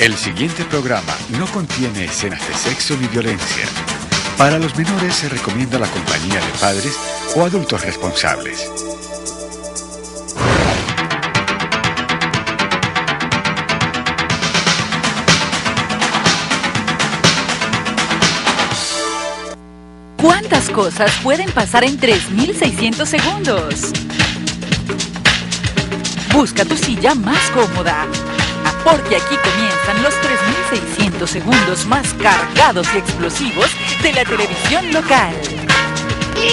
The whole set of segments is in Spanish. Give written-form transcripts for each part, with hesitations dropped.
El siguiente programa no contiene escenas de sexo ni violencia. Para los menores se recomienda la compañía de padres o adultos responsables. ¿Cuántas cosas pueden pasar en 3.600 segundos? Busca tu silla más cómoda, porque aquí comienzan los 3.600 segundos más cargados y explosivos de la televisión local.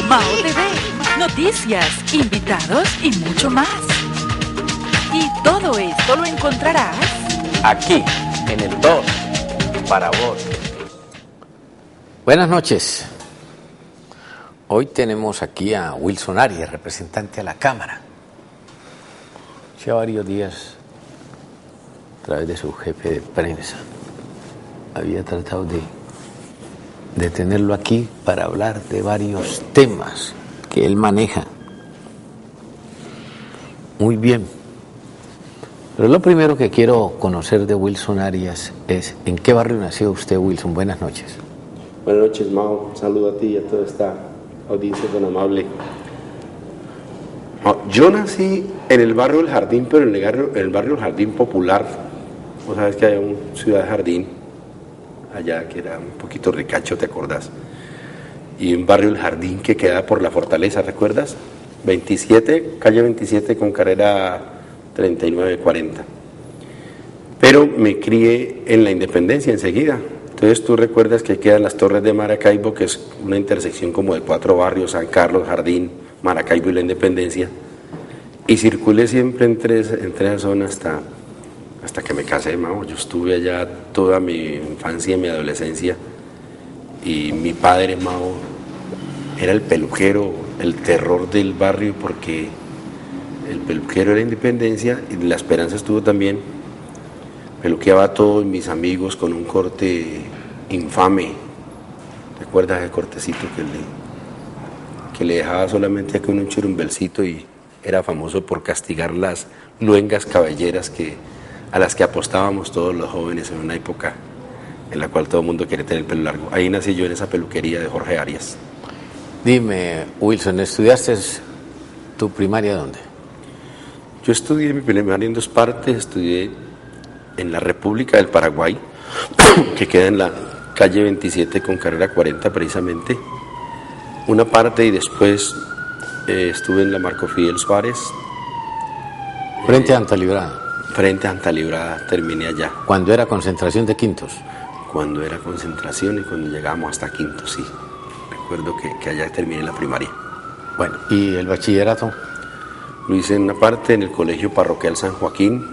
Mao TV, noticias, invitados y mucho más. Y todo esto lo encontrarás aquí, en el 2, para vos. Buenas noches. Hoy tenemos aquí a Wilson Arias, representante a la Cámara. Ya varios días, a través de su jefe de prensa, había tratado de tenerlo aquí para hablar de varios temas que él maneja muy bien. Pero lo primero que quiero conocer de Wilson Arias es ¿en qué barrio nació usted, Wilson? Buenas noches. Buenas noches, Mao. Un saludo a ti y a toda esta audiencia tan amable. Yo nací en el barrio del Jardín, pero en el barrio del Jardín Popular. Vos sabes que hay una ciudad de Jardín, allá que era un poquito ricacho, ¿te acordás? Y un barrio del Jardín que queda por la Fortaleza, ¿recuerdas? 27, calle 27 con carrera 3940. Pero me crié en la Independencia enseguida. Entonces tú recuerdas que quedan las Torres de Maracaibo, que es una intersección como de 4 barrios, San Carlos, Jardín, Maracaibo y la Independencia, y circulé siempre entre esa zona hasta que me casé, Mao. Yo estuve allá toda mi infancia y mi adolescencia, y mi padre, Mao, era el peluquero, el terror del barrio, porque el peluquero era Independencia y La Esperanza estuvo también. Peluqueaba a todos mis amigos con un corte infame. ¿Recuerdas el cortecito que le dejaba solamente aquí un churumbelcito, y era famoso por castigar las luengas cabelleras a las que apostábamos todos los jóvenes en una época en la cual todo el mundo quiere tener el pelo largo? Ahí nací yo, en esa peluquería de Jorge Arias. Dime, Wilson, ¿estudiaste tu primaria dónde? Yo estudié mi primaria en 2 partes. Estudié en la República del Paraguay, que queda en la calle 27 con carrera 40 precisamente, una parte, y después estuve en la Marco Fidel Suárez. Frente a Antalibrada. Frente a Antalibrada, terminé allá. ¿Cuando era concentración de quintos? Cuando era concentración y cuando llegábamos hasta quinto, sí. Recuerdo que allá terminé la primaria. Bueno, ¿y el bachillerato? Lo hice en una parte en el Colegio Parroquial San Joaquín,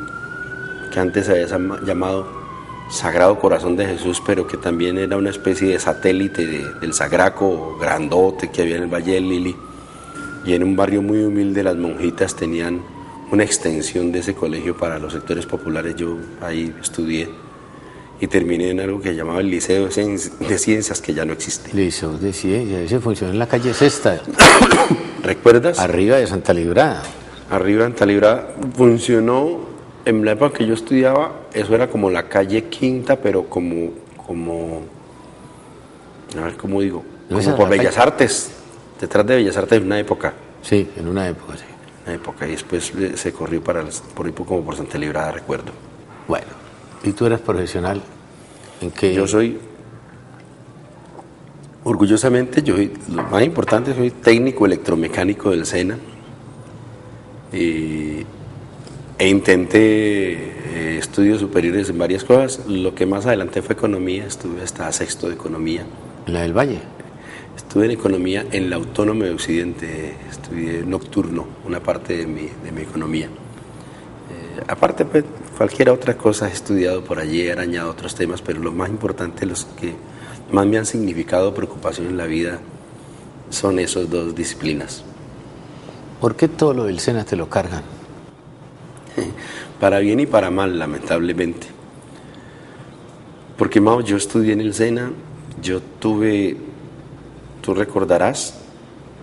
que antes se había llamado Sagrado Corazón de Jesús, pero que también era una especie de satélite del Sagraco grandote que había en el Valle del Lili. Y en un barrio muy humilde las monjitas tenían una extensión de ese colegio para los sectores populares. Yo ahí estudié y terminé en algo que se llamaba el Liceo de Ciencias, que ya no existe. Liceo de Ciencias, ese funcionó en la calle Sexta. ¿Recuerdas? Arriba de Santa Librada. Arriba de Santa Librada funcionó. En la época que yo estudiaba, eso era como la calle Quinta, pero como a ver cómo digo, como por Bellas Artes, detrás de Bellas Artes en una época. Sí, en una época, sí. Una época, y después se corrió por ahí como por Santa Librada, recuerdo. Bueno, ¿y tú eres profesional en qué? Yo soy, orgullosamente, lo más importante, soy técnico electromecánico del SENA. E intenté estudios superiores en varias cosas. Lo que más adelante fue economía. Estuve hasta 6º de economía. ¿En la del Valle? Estuve en economía en la Autónoma de Occidente. Estudié nocturno, una parte de mi economía. Aparte, pues, cualquier otra cosa he estudiado por allí, he arañado otros temas, pero lo más importante, los que más me han significado preocupación en la vida, son esas 2 disciplinas. ¿Por qué todo lo del SENA te lo cargan? Para bien y para mal, lamentablemente. Porque, Mao, yo estudié en el SENA, yo tuve, tú recordarás,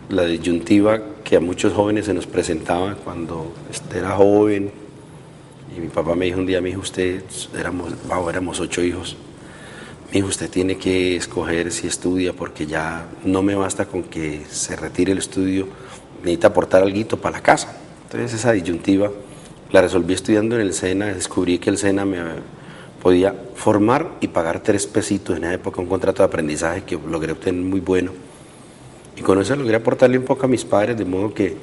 la disyuntiva que a muchos jóvenes se nos presentaba cuando era joven Y mi papá me dijo un día, me dijo, éramos 8 hijos. Me dijo, usted tiene que escoger si estudia porque ya no me basta con que se retire el estudio, necesita aportar algo para la casa. Entonces esa disyuntiva la resolví estudiando en el SENA, descubrí que el SENA me podía formar y pagar 3 pesitos en esa época, un contrato de aprendizaje que logré obtener muy bueno. Y con eso logré aportarle un poco a mis padres, de modo que,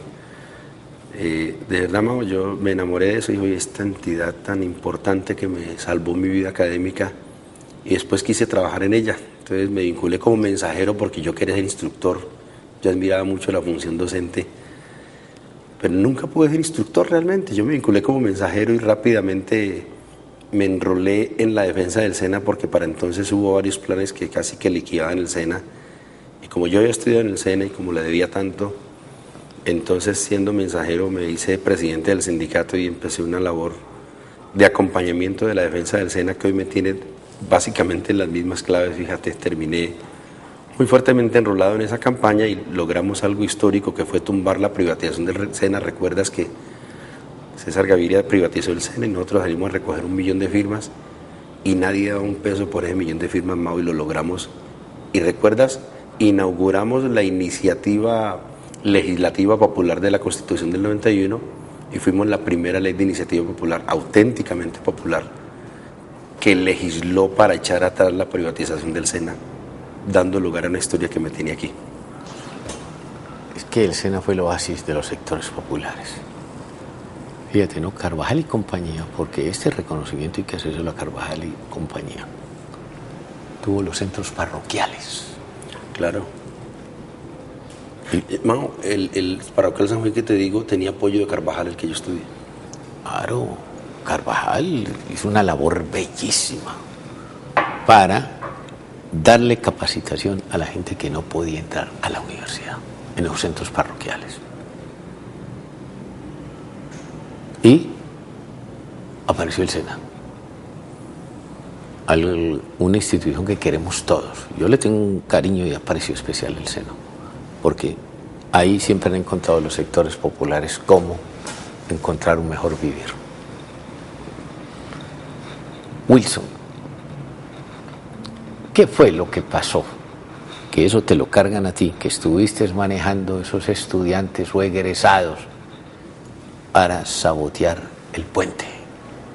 de verdad, Mao, yo me enamoré de eso y dije, esta entidad tan importante que me salvó mi vida académica, y después quise trabajar en ella. Entonces me vinculé como mensajero porque yo quería ser instructor, yo admiraba mucho la función docente, pero nunca pude ser instructor realmente. Yo me vinculé como mensajero y rápidamente me enrolé en la defensa del SENA porque para entonces hubo varios planes que casi que liquidaban el SENA. Y como yo había estudiado en el SENA y como le debía tanto, entonces siendo mensajero me hice presidente del sindicato y empecé una labor de acompañamiento de la defensa del SENA que hoy me tiene básicamente en las mismas claves. Fíjate, terminé muy fuertemente enrolado en esa campaña y logramos algo histórico que fue tumbar la privatización del SENA. Recuerdas que César Gaviria privatizó el SENA y nosotros salimos a recoger 1 millón de firmas y nadie daba un peso por ese 1 millón de firmas, Mao, y lo logramos. Y recuerdas, inauguramos la iniciativa legislativa popular de la Constitución del 91 y fuimos la primera ley de iniciativa popular, auténticamente popular, que legisló para echar atrás la privatización del SENA, dando lugar a una historia que me tiene aquí. Es que el SENA fue el oasis de los sectores populares. Fíjate, ¿no? Carvajal y compañía, porque este reconocimiento hay que hacérselo a Carvajal y compañía. Tuvo los centros parroquiales. Claro. Mano, el parroquial San Juan que te digo tenía apoyo de Carvajal, el que yo estudié. Claro, Carvajal hizo una labor bellísima para darle capacitación a la gente que no podía entrar a la universidad en los centros parroquiales. Y apareció el SENA, una institución que queremos todos. Yo le tengo un cariño y aprecio especial al SENA, porque ahí siempre han encontrado los sectores populares cómo encontrar un mejor vivir. Wilson, ¿qué fue lo que pasó? Que eso te lo cargan a ti, que estuviste manejando esos estudiantes o egresados para sabotear el puente,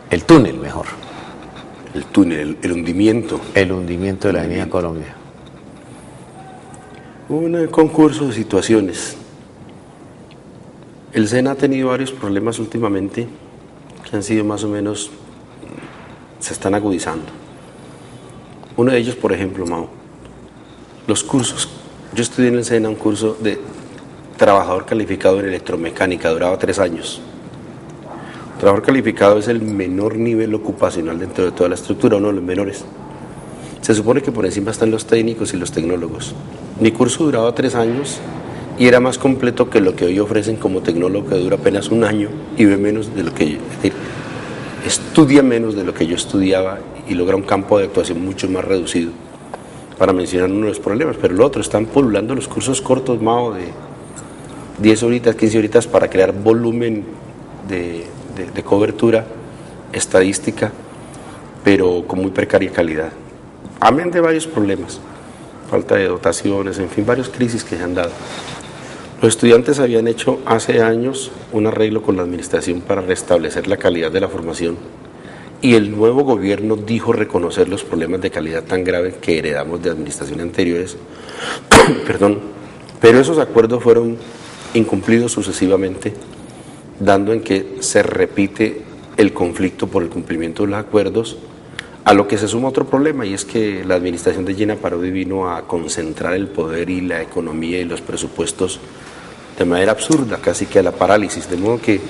el túnel mejor. El túnel, el hundimiento. El hundimiento de la Avenida Colombia. Un concurso de situaciones. El SENA ha tenido varios problemas últimamente que han sido más o menos, se están agudizando. Uno de ellos, por ejemplo, Mao, los cursos. Yo estudié en el SENA un curso de trabajador calificado en electromecánica, duraba 3 años. Trabajador calificado es el menor nivel ocupacional dentro de toda la estructura, uno de los menores. Se supone que por encima están los técnicos y los tecnólogos. Mi curso duraba 3 años y era más completo que lo que hoy ofrecen como tecnólogo, que dura apenas 1 año y ve menos de lo que yo, es decir, estudia menos de lo que yo estudiaba y logra un campo de actuación mucho más reducido, para mencionar uno de los problemas. Pero lo otro, están pululando los cursos cortos, Mao, de 10 horitas, 15 horitas para crear volumen de cobertura estadística, pero con muy precaria calidad. Amén de varios problemas, falta de dotaciones, en fin, varias crisis que se han dado. Los estudiantes habían hecho hace años un arreglo con la administración para restablecer la calidad de la formación y el nuevo gobierno dijo reconocer los problemas de calidad tan graves que heredamos de administraciones anteriores. Perdón, pero esos acuerdos fueron incumplidos sucesivamente, dando en que se repite el conflicto por el cumplimiento de los acuerdos, a lo que se suma otro problema, y es que la administración de Gina Parodi vino a concentrar el poder y la economía y los presupuestos de manera absurda, casi que a la parálisis, de modo que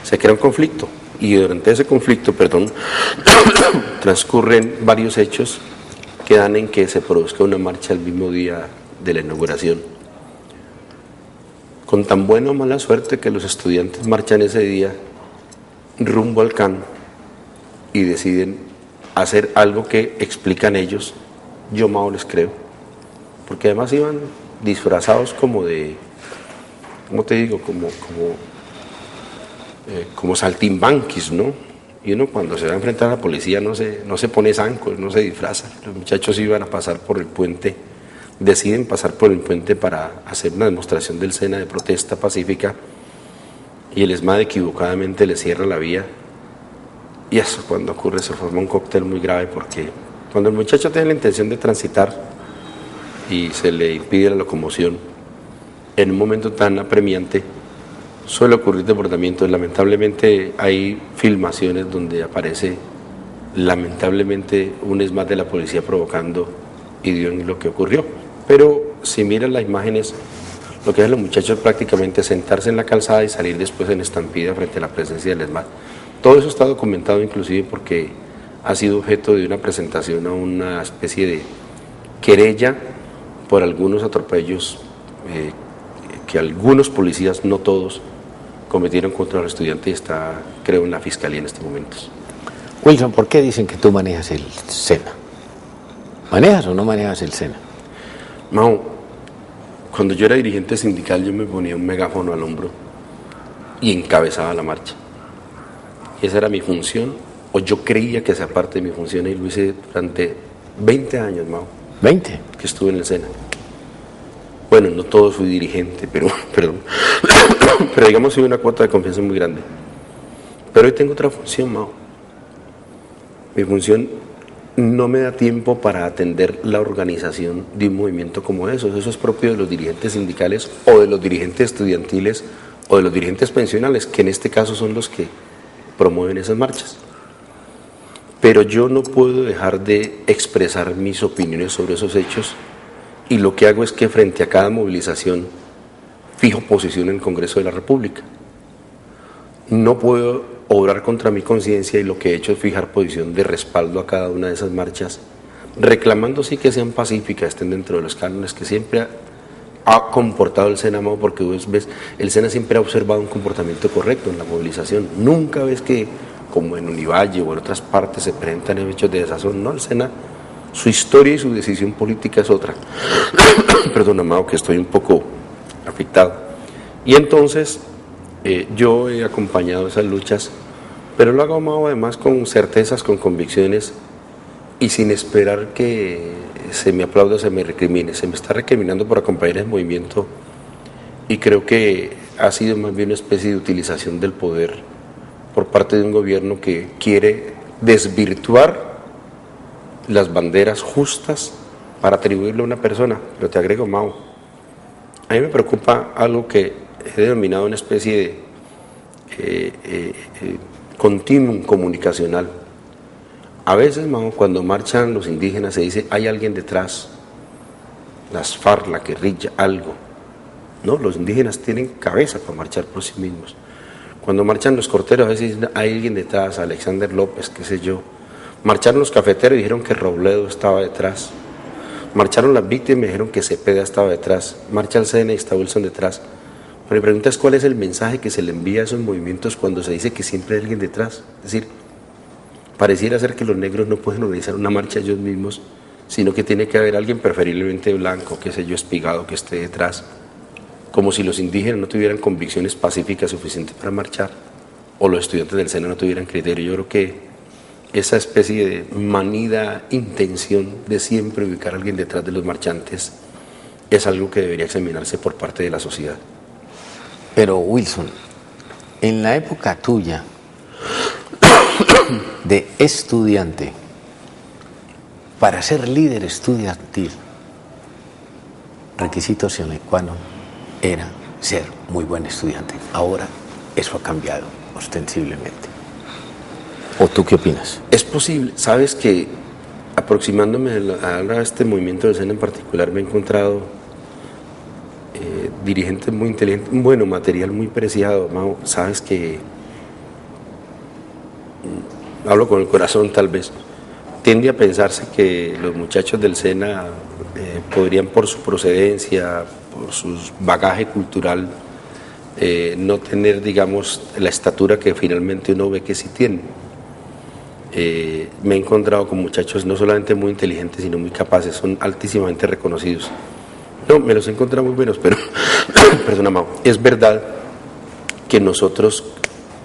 se crea un conflicto, y durante ese conflicto, transcurren varios hechos que dan en que se produzca una marcha el mismo día de la inauguración. Con tan buena o mala suerte que los estudiantes marchan ese día rumbo al CAN y deciden hacer algo que explican ellos, yo Mao les creo, porque además iban disfrazados como de, ¿cómo te digo? Como saltimbanquis, ¿no? Y uno cuando se va a enfrentar a la policía no se pone zancos, no se disfraza. Los muchachos iban a pasar por el puente, deciden pasar por el puente para hacer una demostración del SENA de protesta pacífica, y el ESMAD equivocadamente le cierra la vía. Y eso, cuando ocurre, se forma un cóctel muy grave, porque cuando el muchacho tiene la intención de transitar y se le impide la locomoción en un momento tan apremiante, suele ocurrir desbordamientos. Lamentablemente hay filmaciones donde aparece lamentablemente un ESMAD de la policía provocando, y dio en lo que ocurrió. Pero si miran las imágenes, lo que hacen los muchachos prácticamente es sentarse en la calzada y salir después en estampida frente a la presencia del ESMAD. Todo eso está documentado, inclusive porque ha sido objeto de una presentación a una especie de querella por algunos atropellos que algunos policías, no todos, cometieron contra los estudiantes, y está, creo, en la fiscalía en estos momentos. Wilson, ¿por qué dicen que tú manejas el SENA? ¿Manejas o no manejas el SENA? Mao, cuando yo era dirigente sindical, yo me ponía un megáfono al hombro y encabezaba la marcha. Y esa era mi función, o yo creía que esa parte de mi función, y lo hice durante 20 años, Mao. ¿20? Que estuve en el SENA. Bueno, no todo fui dirigente, pero digamos que una cuota de confianza muy grande. Pero hoy tengo otra función, Mao. Mi función no me da tiempo para atender la organización de un movimiento como eso. Eso es propio de los dirigentes sindicales, o de los dirigentes estudiantiles, o de los dirigentes pensionales, que en este caso son los que promueven esas marchas. Pero yo no puedo dejar de expresar mis opiniones sobre esos hechos, y lo que hago es que frente a cada movilización fijo posición en el Congreso de la República. No puedo obrar contra mi conciencia, y lo que he hecho es fijar posición de respaldo a cada una de esas marchas, reclamando sí que sean pacíficas, estén dentro de los cánones que siempre ha comportado el SENA, porque vos ves, el SENA siempre ha observado un comportamiento correcto en la movilización. Nunca ves que, como en Univalle o en otras partes, se presentan hechos de desazón. No, el SENA, su historia y su decisión política es otra. Perdón, Amado, que estoy un poco afectado. Y entonces yo he acompañado esas luchas, pero lo hago, Amado, además con certezas, con convicciones, y sin esperar que se me aplauda, se me recrimine. Se me está recriminando por acompañar el movimiento, y creo que ha sido más bien una especie de utilización del poder por parte de un gobierno que quiere desvirtuar las banderas justas para atribuirle a una persona. Pero te agrego, Mao, a mí me preocupa algo que he denominado una especie de continuum comunicacional. A veces, Mao, cuando marchan los indígenas se dice hay alguien detrás, las FARC, la guerrilla, algo. No, los indígenas tienen cabeza para marchar por sí mismos. Cuando marchan los corteros a veces dicen hay alguien detrás, Alexander López, qué sé yo. Marcharon los cafeteros y dijeron que Robledo estaba detrás. Marcharon las víctimas y dijeron que Cepeda estaba detrás. Marcha el SENA y está Wilson detrás. Pero mi pregunta es, ¿cuál es el mensaje que se le envía a esos movimientos cuando se dice que siempre hay alguien detrás? Es decir, pareciera ser que los negros no pueden organizar una marcha ellos mismos, sino que tiene que haber alguien preferiblemente blanco, qué sé yo, espigado, que esté detrás. Como si los indígenas no tuvieran convicciones pacíficas suficientes para marchar, o los estudiantes del SENA no tuvieran criterio. Yo creo que esa especie de manida intención de siempre ubicar a alguien detrás de los marchantes es algo que debería examinarse por parte de la sociedad. Pero Wilson, en la época tuya de estudiante, para ser líder estudiantil, requisito sine qua non era ser muy buen estudiante. Ahora eso ha cambiado ostensiblemente. ¿O tú qué opinas? Es posible. Sabes que aproximándome a este movimiento del SENA en particular me he encontrado dirigentes muy inteligentes, bueno, material muy preciado, Mau. Sabes que hablo con el corazón tal vez. Tiende a pensarse que los muchachos del SENA podrían, por su procedencia, por su bagaje cultural, no tener, digamos, la estatura que finalmente uno ve que sí tienen. Me he encontrado con muchachos no solamente muy inteligentes, sino muy capaces, son altísimamente reconocidos. No, me los he encontrado muy buenos, pero, perdona, Mao, es verdad que nosotros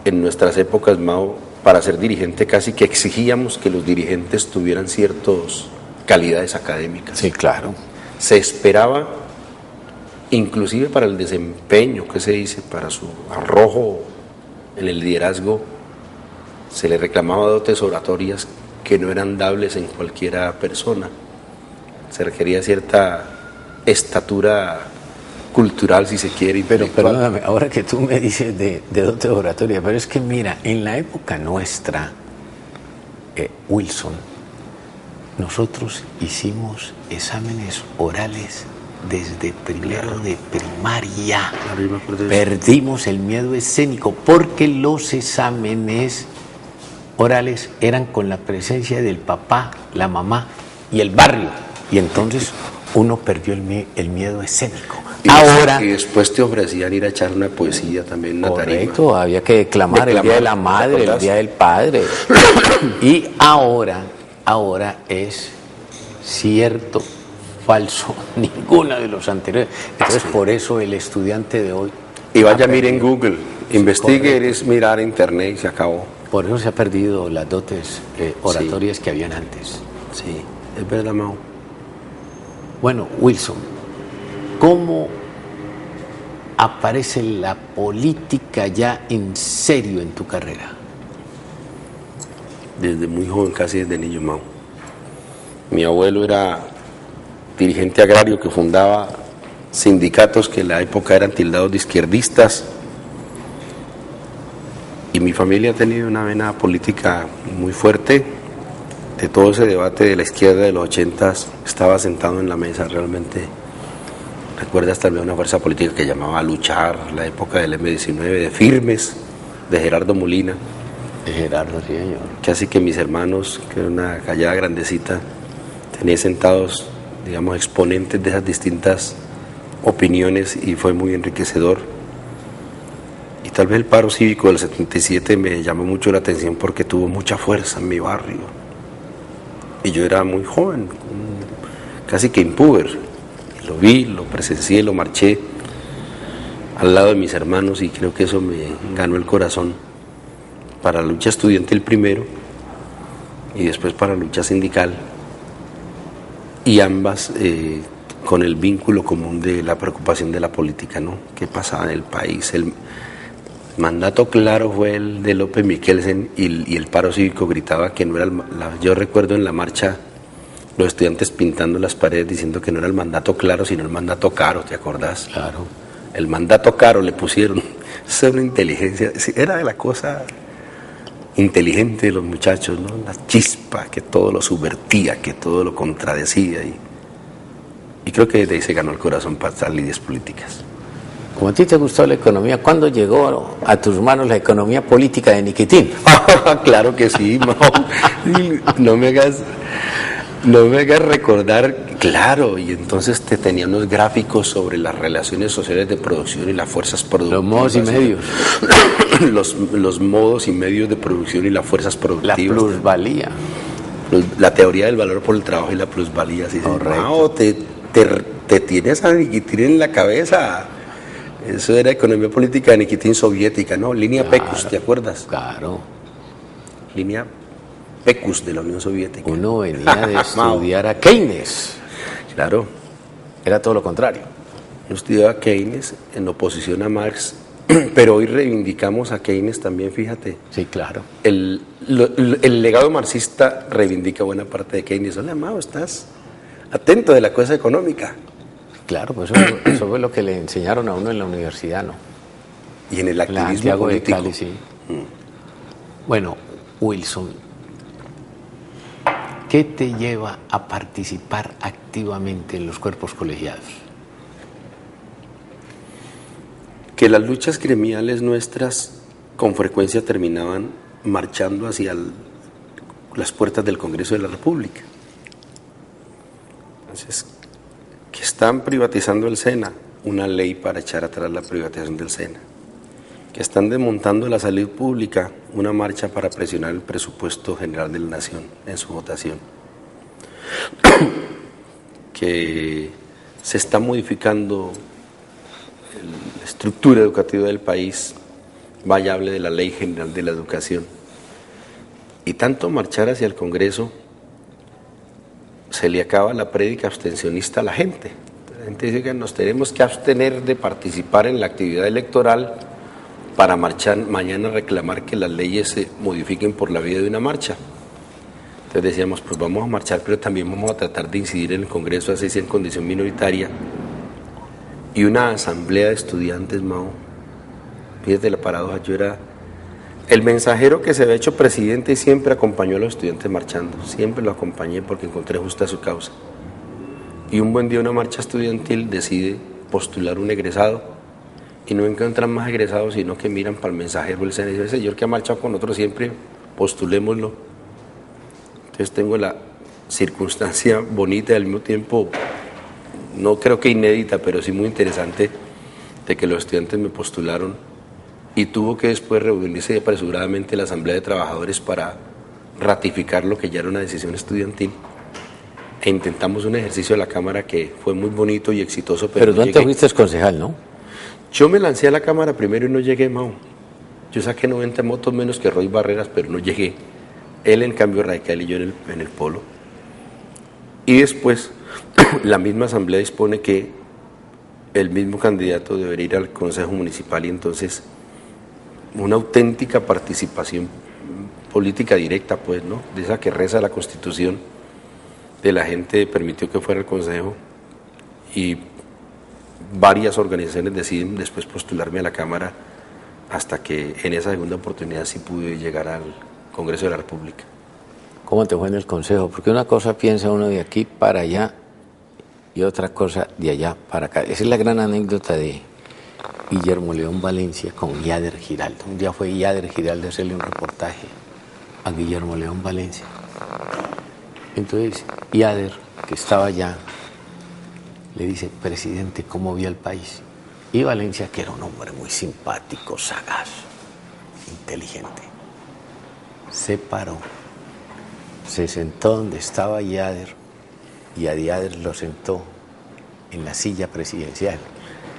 en nuestras épocas, Mao, para ser dirigente casi que exigíamos que los dirigentes tuvieran ciertas calidades académicas. Sí, claro. Se esperaba, inclusive para el desempeño, que se dice, para su arrojo en el liderazgo, se le reclamaba dotes oratorias que no eran dables en cualquiera persona. Se requería cierta estatura cultural, si se quiere, Pero intelectual. perdóname, ahora que tú me dices de dote oratoria, pero es que mira, en la época nuestra, Wilson, nosotros hicimos exámenes orales desde primero de primaria. Claro, yo me acuerdo de eso. Perdimos el miedo escénico porque los exámenes orales eran con la presencia del papá, la mamá y el barrio. Y entonces uno perdió el miedo escénico. Ahora, Y después te ofrecían ir a echar una poesía también, una correcto, tarima. había que declamar el Día de la Madre, ¿te el acordás? Día del Padre. Y ahora es cierto, falso, ninguno de los anteriores. Entonces, por eso el estudiante de hoy... Y vaya, ha mire en perdido- Google, investigue, correcto. es mirar internet y se acabó. Por eso se ha perdido las dotes oratorias que habían antes. Sí, es verdad, Mau. Bueno, Wilson, ¿cómo aparece la política ya en serio en tu carrera? Desde muy joven, casi desde niño, Mau. Mi abuelo era dirigente agrario que fundaba sindicatos que en la época eran tildados de izquierdistas. Y mi familia ha tenido una vena política muy fuerte. De todo ese debate de la izquierda de los 80s, estaba sentado en la mesa realmente. Recuerdas también una fuerza política que llamaba Luchar, la época del M-19, de Firmes, de Gerardo Molina. Gerardo, sí, señor. Casi que mis hermanos, que era una callada grandecita, tenía sentados, digamos, exponentes de esas distintas opiniones y fue muy enriquecedor. Y tal vez el paro cívico del 77 me llamó mucho la atención porque tuvo mucha fuerza en mi barrio. Y yo era muy joven, casi que impúber. Lo vi, lo presencié, lo marché al lado de mis hermanos y creo que eso me ganó el corazón para la lucha estudiantil primero y después para la lucha sindical, y ambas con el vínculo común de la preocupación de la política, ¿no? ¿Qué pasaba en el país? El mandato claro fue el de López Miquelsen y el paro cívico gritaba que no era yo recuerdo en la marcha los estudiantes pintando las paredes diciendo que no era el mandato claro sino el mandato caro, ¿te acordás? Claro. El mandato caro le pusieron. Eso era una inteligencia, era de la cosa inteligente de los muchachos, ¿no? La chispa que todo lo subvertía, que todo lo contradecía y creo que desde ahí se ganó el corazón para estas líneas políticas. Como a ti te gustó la economía, ¿cuándo llegó a tus manos la economía política de Niquitín? Claro que sí, Mau. No me hagas recordar, claro, y entonces te tenía unos gráficos sobre las relaciones sociales de producción y las fuerzas productivas. Los modos y medios, Los modos y medios de producción y las fuerzas la productivas. plusvalía. La teoría del valor por el trabajo y la plusvalía. Sí, Correcto. Mau, te tienes a Nikitin en la cabeza. Eso era economía política de Nikitin soviética, ¿no? Línea Claro. Pecus, ¿te acuerdas? Claro. Línea Pecus de la Unión Soviética. Uno venía de estudiar a Keynes. Claro. Era todo lo contrario. Yo estudiaba Keynes en oposición a Marx, pero hoy reivindicamos a Keynes también, fíjate. Sí, claro. El legado marxista reivindica buena parte de Keynes. Hola, Mao, estás atento de la cosa económica. Claro, pues eso fue lo que le enseñaron a uno en la universidad, ¿no? Y en el La activismo Santiago de político. Cali, sí. Bueno, Wilson, ¿qué te lleva a participar activamente en los cuerpos colegiados? Que las luchas gremiales nuestras con frecuencia terminaban marchando hacia las puertas del Congreso de la República. Entonces, que están privatizando el SENA, una ley para echar atrás la privatización del SENA. Que están desmontando la salud pública, una marcha para presionar el presupuesto general de la Nación en su votación. Que se está modificando la estructura educativa del país, vaya hable de la Ley General de la Educación, Y tanto marchar hacia el Congreso, se le acaba la prédica abstencionista a la gente. La gente dice que nos tenemos que abstener de participar en la actividad electoral para marchar mañana a reclamar que las leyes se modifiquen por la vía de una marcha. Entonces decíamos, pues vamos a marchar, pero también vamos a tratar de incidir en el Congreso, así sea en condición minoritaria. Y una asamblea de estudiantes, Mao, fíjate la paradoja, yo era el mensajero que se había hecho presidente y siempre acompañó a los estudiantes marchando, siempre lo acompañé porque encontré justa su causa. Y un buen día una marcha estudiantil decide postular un egresado y no encuentran más egresados sino que miran para el mensajero, el señor que ha marchado con nosotros siempre, postulémoslo. Entonces tengo la circunstancia bonita y al mismo tiempo, no creo que inédita, pero sí muy interesante, de que los estudiantes me postularon y tuvo que después reunirse apresuradamente la Asamblea de Trabajadores para ratificar lo que ya era una decisión estudiantil. E intentamos un ejercicio de la Cámara que fue muy bonito y exitoso. Pero tú antes fuiste concejal, ¿no? Yo me lancé a la Cámara primero y no llegué, Mao. Yo saqué 90 votos menos que Roy Barreras, pero no llegué. Él en Cambio Radical y yo en el Polo. Y después la misma Asamblea dispone que el mismo candidato debería ir al Consejo Municipal y entonces una auténtica participación política directa, pues, ¿no? De esa que reza la Constitución, de la gente permitió que fuera al Consejo y varias organizaciones deciden después postularme a la Cámara hasta que en esa segunda oportunidad sí pude llegar al Congreso de la República. ¿Cómo te fue en el Consejo? Porque una cosa piensa uno de aquí para allá y otra cosa de allá para acá. Esa es la gran anécdota de Guillermo León Valencia con Yader Giraldo. Un día fue Yader Giraldo a hacerle un reportaje a Guillermo León Valencia. Entonces, Yader, que estaba allá, le dice, presidente, ¿cómo vio el país? Y Valencia, que era un hombre muy simpático, sagaz, inteligente, se paró, se sentó donde estaba Yader y a Yader lo sentó en la silla presidencial.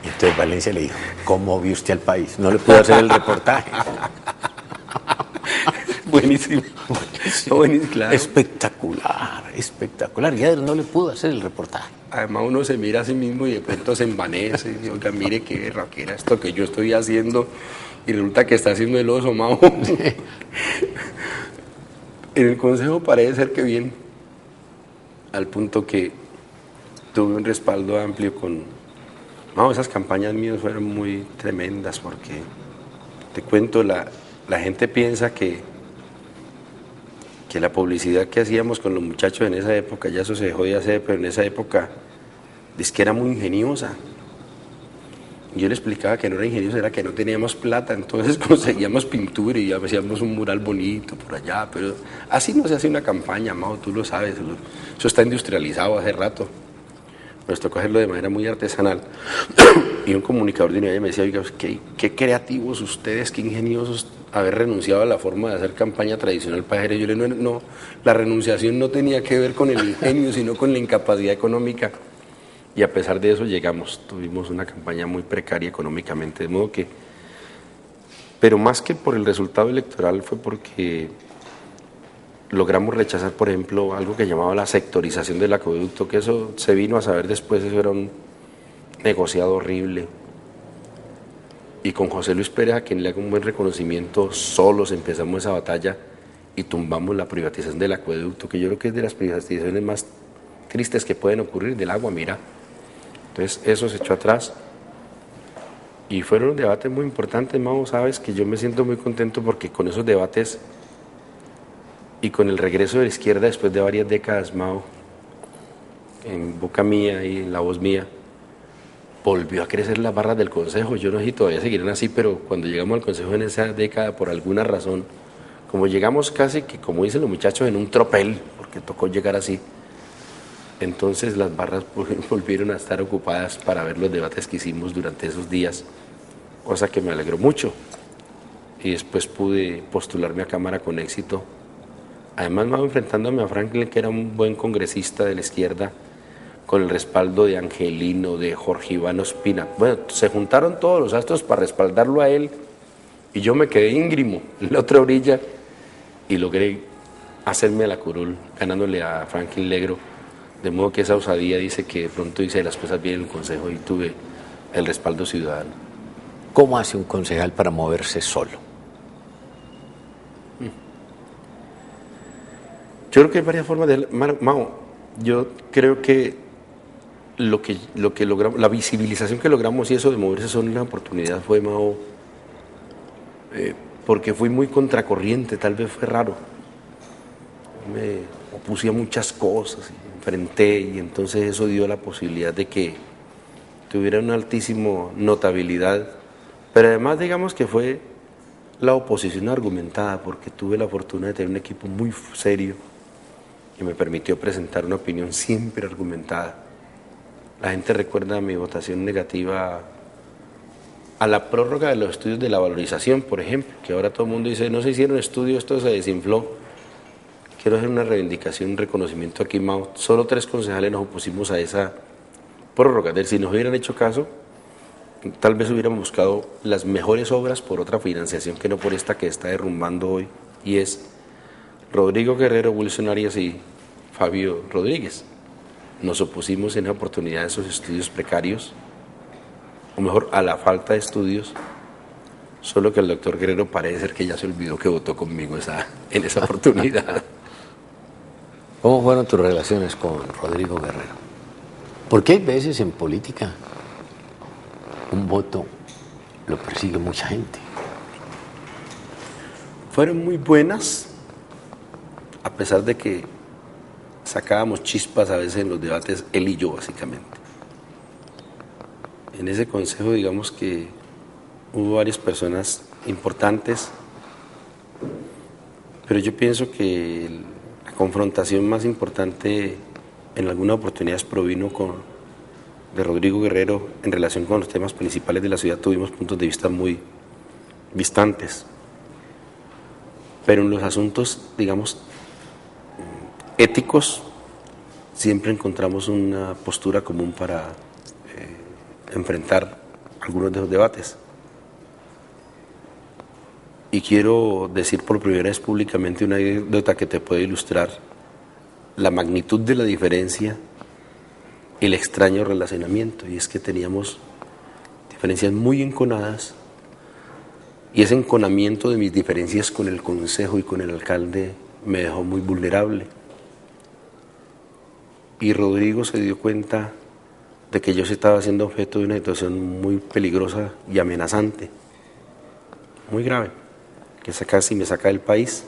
Y entonces Valencia le dijo, ¿cómo vio usted al país? No le pudo hacer el reportaje. Buenísimo. Buenísimo, claro. Espectacular, espectacular. Yader no le pudo hacer el reportaje. Además uno se mira a sí mismo y de pronto se envanece y dice, oiga, mire qué berraquera esto que yo estoy haciendo y resulta que está haciendo el oso, Mao. Sí. En el Consejo parece ser que bien, al punto que tuve un respaldo amplio con... Mao, esas campañas mías fueron muy tremendas porque, te cuento, la gente piensa que la publicidad que hacíamos con los muchachos en esa época, ya eso se dejó de hacer, pero en esa época es que era muy ingeniosa. Yo le explicaba que no era ingeniosa, era que no teníamos plata, entonces conseguíamos pintura y hacíamos un mural bonito por allá, pero así no se hace una campaña, Mao, tú lo sabes, eso está industrializado hace rato. Nos tocó hacerlo de manera muy artesanal. Y un comunicador de Unidad me decía, oiga, qué creativos ustedes, qué ingeniosos haber renunciado a la forma de hacer campaña tradicional pajarera. Yo le digo, no, la renunciación no tenía que ver con el ingenio, sino con la incapacidad económica. Y a pesar de eso tuvimos una campaña muy precaria económicamente, de modo que, pero más que por el resultado electoral fue porque logramos rechazar, por ejemplo, algo que llamaba la sectorización del acueducto, que eso se vino a saber después, eso era un negociado horrible. Y con José Luis Pérez, a quien le hago un buen reconocimiento, solos empezamos esa batalla y tumbamos la privatización del acueducto, que yo creo que es de las privatizaciones más tristes que pueden ocurrir, del agua, mira. Entonces eso se echó atrás y fueron debates muy importantes, Mao, sabes que yo me siento muy contento porque con esos debates y con el regreso de la izquierda después de varias décadas, Mao, en boca mía y en la voz mía, volvió a crecer las barras del Consejo. Yo no sé si todavía seguirán así, pero cuando llegamos al Consejo en esa década, por alguna razón, como llegamos casi que, como dicen los muchachos, en un tropel, porque tocó llegar así, entonces las barras volvieron a estar ocupadas para ver los debates que hicimos durante esos días, cosa que me alegró mucho. Y después pude postularme a Cámara con éxito. Además, me enfrentándome a Franklin, que era un buen congresista de la izquierda, con el respaldo de Angelino, de Jorge Iván Ospina. Bueno, se juntaron todos los astros para respaldarlo a él y yo me quedé íngrimo en la otra orilla y logré hacerme la curul ganándole a Franklin Legro, de modo que esa osadía dice que de pronto hice las cosas bien en el consejo y tuve el respaldo ciudadano. ¿Cómo hace un concejal para moverse solo? Yo creo que hay varias formas de... Mao, yo creo que lo que logramos, la visibilización que logramos y eso de moverse solo una oportunidad fue, Mao, porque fui muy contracorriente, tal vez fue raro. Me opuse a muchas cosas, y enfrenté, y entonces eso dio la posibilidad de que tuviera una altísima notabilidad, pero además digamos que fue la oposición argumentada, porque tuve la fortuna de tener un equipo muy serio que me permitió presentar una opinión siempre argumentada. La gente recuerda mi votación negativa a la prórroga de los estudios de la valorización, por ejemplo, que ahora todo el mundo dice, no se hicieron estudios, esto se desinfló. Quiero hacer una reivindicación, un reconocimiento aquí, Mao. Solo 3 concejales nos opusimos a esa prórroga. Es decir, si nos hubieran hecho caso, tal vez hubiéramos buscado las mejores obras por otra financiación que no por esta que está derrumbando hoy, y es Rodrigo Guerrero, Wilson Arias y Fabio Rodríguez. Nos opusimos en esa oportunidad a esos estudios precarios, o mejor, a la falta de estudios, solo que el doctor Guerrero parece ser que ya se olvidó que votó conmigo en esa oportunidad. ¿Cómo fueron tus relaciones con Rodrigo Guerrero? Porque hay veces en política un voto lo persigue mucha gente. Fueron muy buenas, a pesar de que sacábamos chispas a veces en los debates, él y yo básicamente. En ese consejo, digamos que hubo varias personas importantes, pero yo pienso que la confrontación más importante en algunas oportunidades provino de Rodrigo Guerrero en relación con los temas principales de la ciudad. Tuvimos puntos de vista muy distantes, pero en los asuntos, digamos, éticos, siempre encontramos una postura común para enfrentar algunos de los debates. Y quiero decir por primera vez públicamente una anécdota que te puede ilustrar la magnitud de la diferencia y el extraño relacionamiento, y es que teníamos diferencias muy enconadas, y ese enconamiento de mis diferencias con el consejo y con el alcalde me dejó muy vulnerable. Y Rodrigo se dio cuenta de que yo se estaba siendo objeto de una situación muy peligrosa y amenazante, muy grave, que casi me saca del país.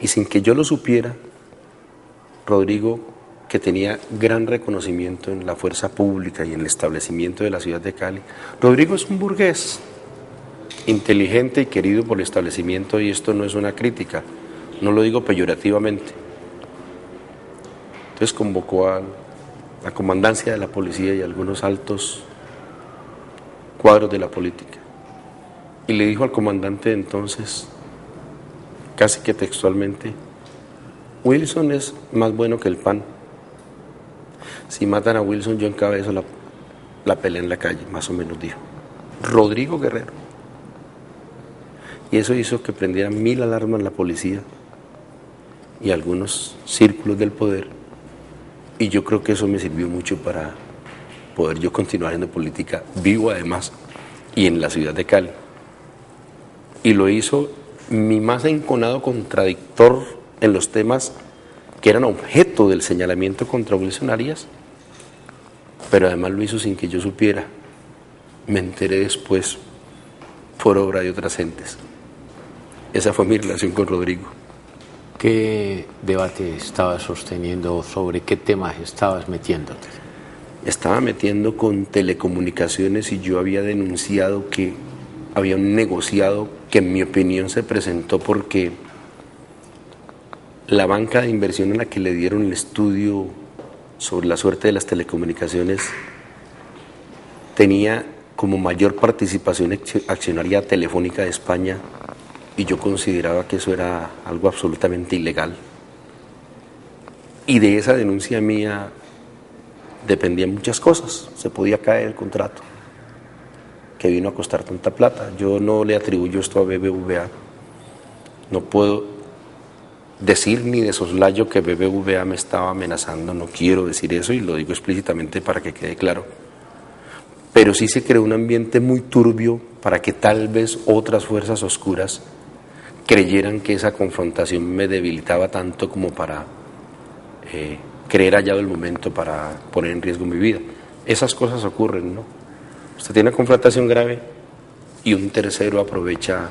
Y sin que yo lo supiera, Rodrigo, que tenía gran reconocimiento en la fuerza pública y en el establecimiento de la ciudad de Cali, Rodrigo es un burgués inteligente y querido por el establecimiento, y esto no es una crítica, no lo digo peyorativamente. Entonces convocó a la comandancia de la policía y algunos altos cuadros de la política, y le dijo al comandante entonces, casi que textualmente, Wilson es más bueno que el pan. Si matan a Wilson, yo encabezo la pelea en la calle, más o menos dijo Rodrigo Guerrero. Y eso hizo que prendieran 1000 alarmas en la policía y algunos círculos del poder, y yo creo que eso me sirvió mucho para poder yo continuar haciendo política, vivo además, y en la ciudad de Cali. Y lo hizo mi más enconado contradictor en los temas que eran objeto del señalamiento contra Wilson Arias, pero además lo hizo sin que yo supiera. Me enteré después por obra de otras gentes. Esa fue mi relación con Rodrigo. ¿Qué debate estabas sosteniendo? ¿Sobre qué temas estabas metiéndote? Estaba metiendo con telecomunicaciones, y yo había denunciado que había un negociado que en mi opinión se presentó porque la banca de inversión a la que le dieron el estudio sobre la suerte de las telecomunicaciones tenía como mayor participación accionaria Telefónica de España, y yo consideraba que eso era algo absolutamente ilegal. Y de esa denuncia mía dependían muchas cosas. Se podía caer el contrato que vino a costar tanta plata. Yo no le atribuyo esto a BBVA. No puedo decir ni de soslayo que BBVA me estaba amenazando, no quiero decir eso y lo digo explícitamente para que quede claro. Pero sí se creó un ambiente muy turbio para que tal vez otras fuerzas oscuras creyeran que esa confrontación me debilitaba tanto como para creer hallado el momento para poner en riesgo mi vida. Esas cosas ocurren, ¿no? Usted tiene una confrontación grave y un tercero aprovecha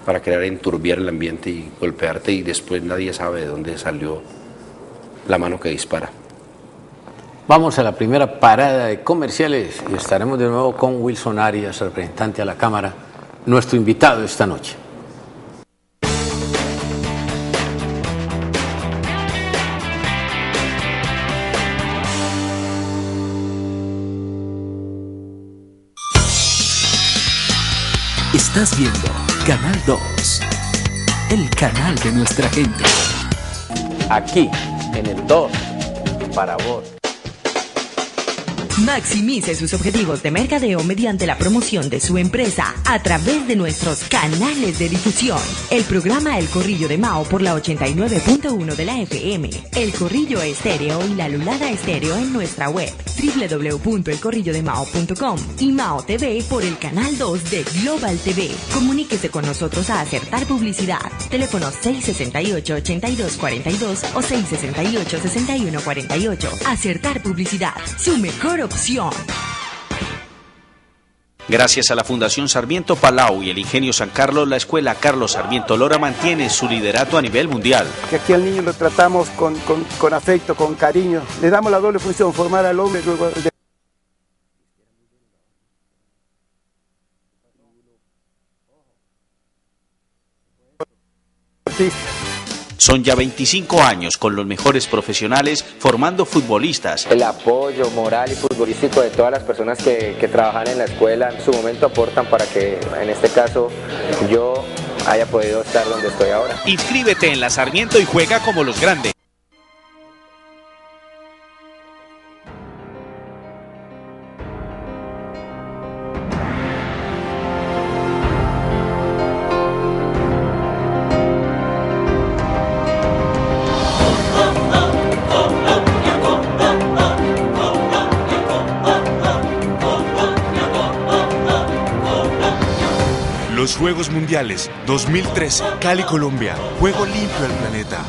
para crear enturbiar el ambiente y golpearte y después nadie sabe de dónde salió la mano que dispara. Vamos a la primera parada de comerciales y estaremos de nuevo con Wilson Arias, representante a la Cámara, nuestro invitado esta noche. Estás viendo Canal 2, el canal de nuestra gente. Aquí, en el 2, para vos. Maximice sus objetivos de mercadeo mediante la promoción de su empresa a través de nuestros canales de difusión. El programa El Corrillo de Mao por la 89.1 de la FM, El Corrillo Estéreo y la Lulada Estéreo en nuestra web www.elcorrillodemao.com y Mao TV por el canal 2 de Global TV. Comuníquese con nosotros a Acertar Publicidad. Teléfono 668-8242 o 668-6148. Acertar Publicidad, su mejor opción. Gracias a la Fundación Sarmiento Palau y el Ingenio San Carlos, la Escuela Carlos Sarmiento Lora mantiene su liderato a nivel mundial. Que aquí al niño lo tratamos con afecto, con cariño. Le damos la doble función, formar al hombre luego de... Son ya 25 años con los mejores profesionales formando futbolistas. El apoyo moral y futbolístico de todas las personas que trabajan en la escuela en su momento aportan para que en este caso yo haya podido estar donde estoy ahora. Inscríbete en la Sarmiento y juega como los grandes. Los Juegos Mundiales 2013, Cali, Colombia. Juego limpio al planeta.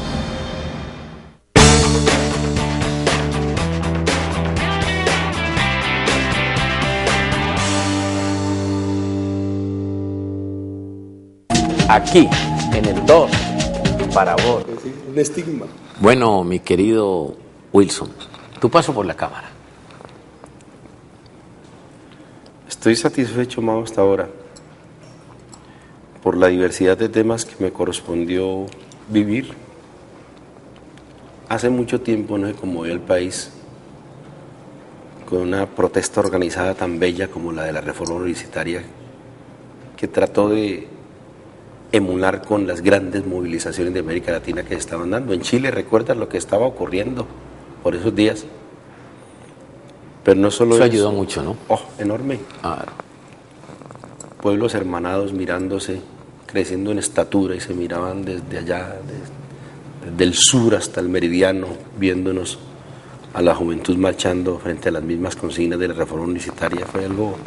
Aquí, en el 2, para vos. Un estigma. Bueno, mi querido Wilson, tu paso por la Cámara. Estoy satisfecho, Mao, hasta ahora, por la diversidad de temas que me correspondió vivir. Hace mucho tiempo no se conmovió el país con una protesta organizada tan bella como la de la reforma universitaria, que trató de emular con las grandes movilizaciones de América Latina que se estaban dando. En Chile, ¿recuerdas lo que estaba ocurriendo por esos días? Pero no solo eso ayudó mucho, ¿no? Oh, enorme. Pueblos hermanados mirándose, creciendo en estatura y se miraban desde allá, desde el sur hasta el meridiano, viéndonos a la juventud marchando frente a las mismas consignas de la reforma universitaria. Fue algo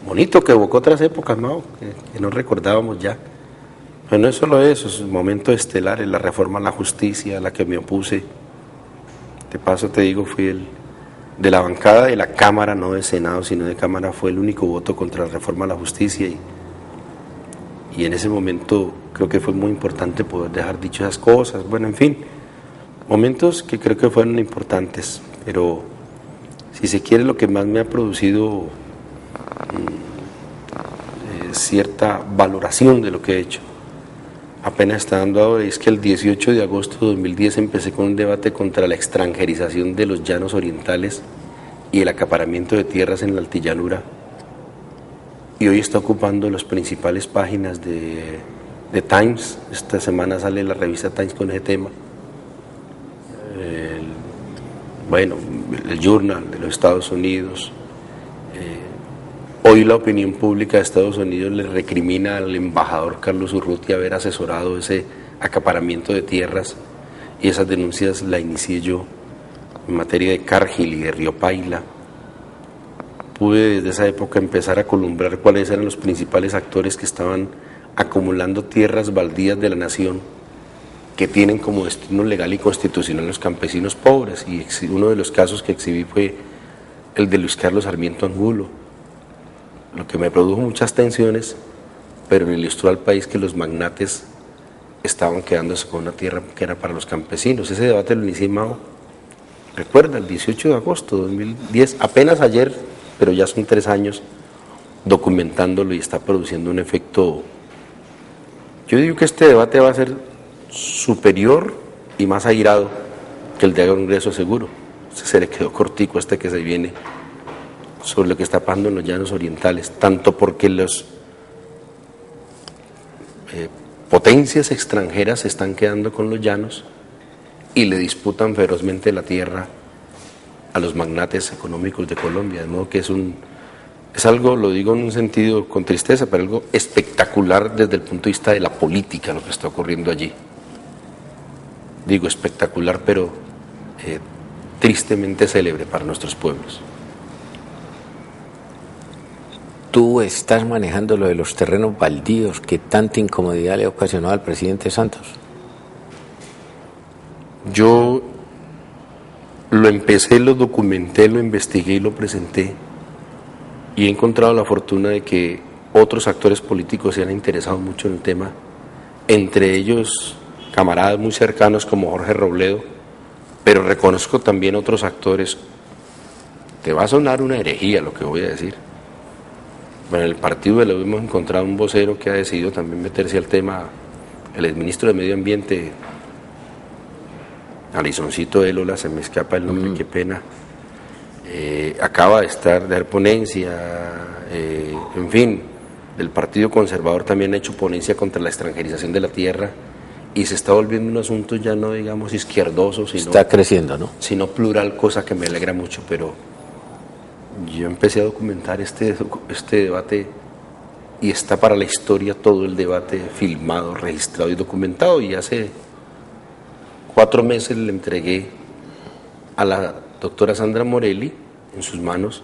bonito que evocó otras épocas, Mao, que no recordábamos ya. Pero no es solo eso, es un momento estelar, en la reforma a la justicia a la que me opuse. De paso te digo, fui el de la bancada de la Cámara, no de Senado, sino de Cámara, fue el único voto contra la reforma a la justicia y en ese momento creo que fue muy importante poder dejar dicho esas cosas. Bueno, en fin, momentos que creo que fueron importantes, pero si se quiere lo que más me ha producido cierta valoración de lo que he hecho, apenas está dando ahora, es que el 18 de agosto de 2010 empecé con un debate contra la extranjerización de los llanos orientales y el acaparamiento de tierras en la altillanura, y hoy está ocupando las principales páginas de Times. Esta semana sale la revista Times con ese tema, el Journal de los Estados Unidos. Hoy la opinión pública de Estados Unidos le recrimina al embajador Carlos Urrutia haber asesorado ese acaparamiento de tierras, y esas denuncias la inicié yo en materia de Cargill y de Río Paila. Pude desde esa época empezar a columbrar cuáles eran los principales actores que estaban acumulando tierras baldías de la nación, que tienen como destino legal y constitucional los campesinos pobres, y uno de los casos que exhibí fue el de Luis Carlos Sarmiento Angulo, lo que me produjo muchas tensiones, pero le ilustró al país que los magnates estaban quedándose con una tierra que era para los campesinos. Ese debate lo inicié, Mao, recuerda, el 18 de agosto de 2010, apenas ayer, pero ya son 3 años documentándolo y está produciendo un efecto. Yo digo que este debate va a ser superior y más airado que el de Congreso seguro. Se le quedó cortico este que se viene sobre lo que está pasando en los llanos orientales, tanto porque las potencias extranjeras se están quedando con los llanos y le disputan ferozmente la tierra a los magnates económicos de Colombia, de modo que es algo, lo digo en un sentido con tristeza, pero algo espectacular desde el punto de vista de la política lo que está ocurriendo allí. Digo espectacular, pero tristemente célebre para nuestros pueblos. Tú estás manejando lo de los terrenos baldíos que tanta incomodidad le ocasionó al presidente Santos. Yo lo empecé, lo documenté, lo investigué y lo presenté, y he encontrado la fortuna de que otros actores políticos se han interesado mucho en el tema, entre ellos camaradas muy cercanos como Jorge Robledo, pero reconozco también otros actores. Te va a sonar una herejía lo que voy a decir. Bueno, en el partido de la U hemos encontrado un vocero que ha decidido también meterse al tema, el exministro de Medio Ambiente, Alizoncito Élola, se me escapa el nombre, qué pena, acaba de dar ponencia, en fin, del Partido Conservador también ha hecho ponencia contra la extranjerización de la tierra, y se está volviendo un asunto ya no digamos izquierdoso, sino está creciendo, ¿no? Sino plural, cosa que me alegra mucho. Pero yo empecé a documentar este debate, y está para la historia todo el debate filmado, registrado y documentado, y hace 4 meses le entregué a la doctora Sandra Morelli en sus manos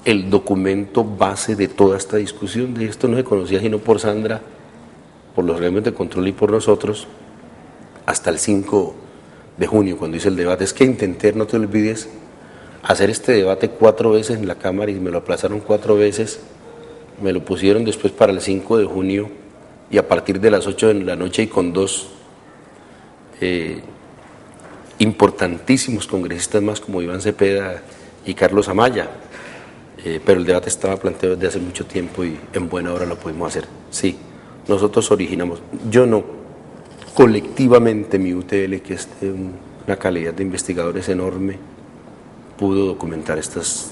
el documento base de toda esta discusión. De esto no se conocía sino por Sandra, por los reglamentos de control y por nosotros, hasta el 5 de junio, cuando hice el debate. Es que intenté, no te olvides, hacer este debate 4 veces en la Cámara y me lo aplazaron 4 veces, me lo pusieron después para el 5 de junio y a partir de las 8 de la noche, y con 2 importantísimos congresistas más como Iván Cepeda y Carlos Amaya, pero el debate estaba planteado desde hace mucho tiempo y en buena hora lo pudimos hacer. Sí, nosotros originamos, yo no, colectivamente mi UTL, que es de una calidad de investigadores enorme, pudo documentar estos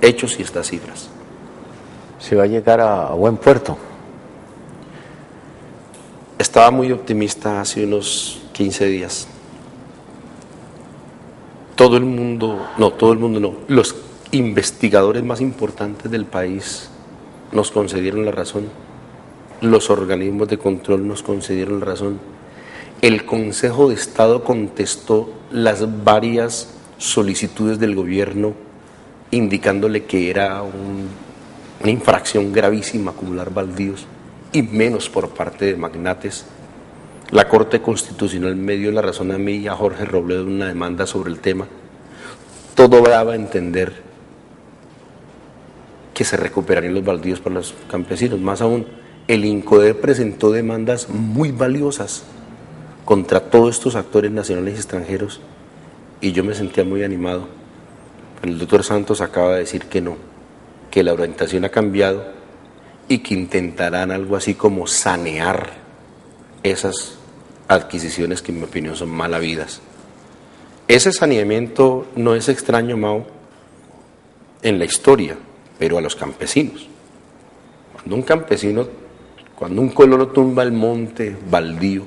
hechos y estas cifras. ¿Se va a llegar a buen puerto? Estaba muy optimista hace unos 15 días. Todo el mundo no, los investigadores más importantes del país nos concedieron la razón, los organismos de control nos concedieron la razón, el Consejo de Estado contestó las varias solicitudes del gobierno indicándole que era una infracción gravísima acumular baldíos, y menos por parte de magnates. La Corte Constitucional me dio la razón a mí y a Jorge Robledo en una demanda sobre el tema. Todo daba a entender que se recuperarían los baldíos para los campesinos. Más aún, el INCODER presentó demandas muy valiosas contra todos estos actores nacionales y extranjeros, y yo me sentía muy animado. El doctor Santos acaba de decir que no, que la orientación ha cambiado y que intentarán algo así como sanear esas adquisiciones que en mi opinión son mal habidas. Ese saneamiento no es extraño, Mao, en la historia, pero a los campesinos. Cuando un colono tumba el monte baldío,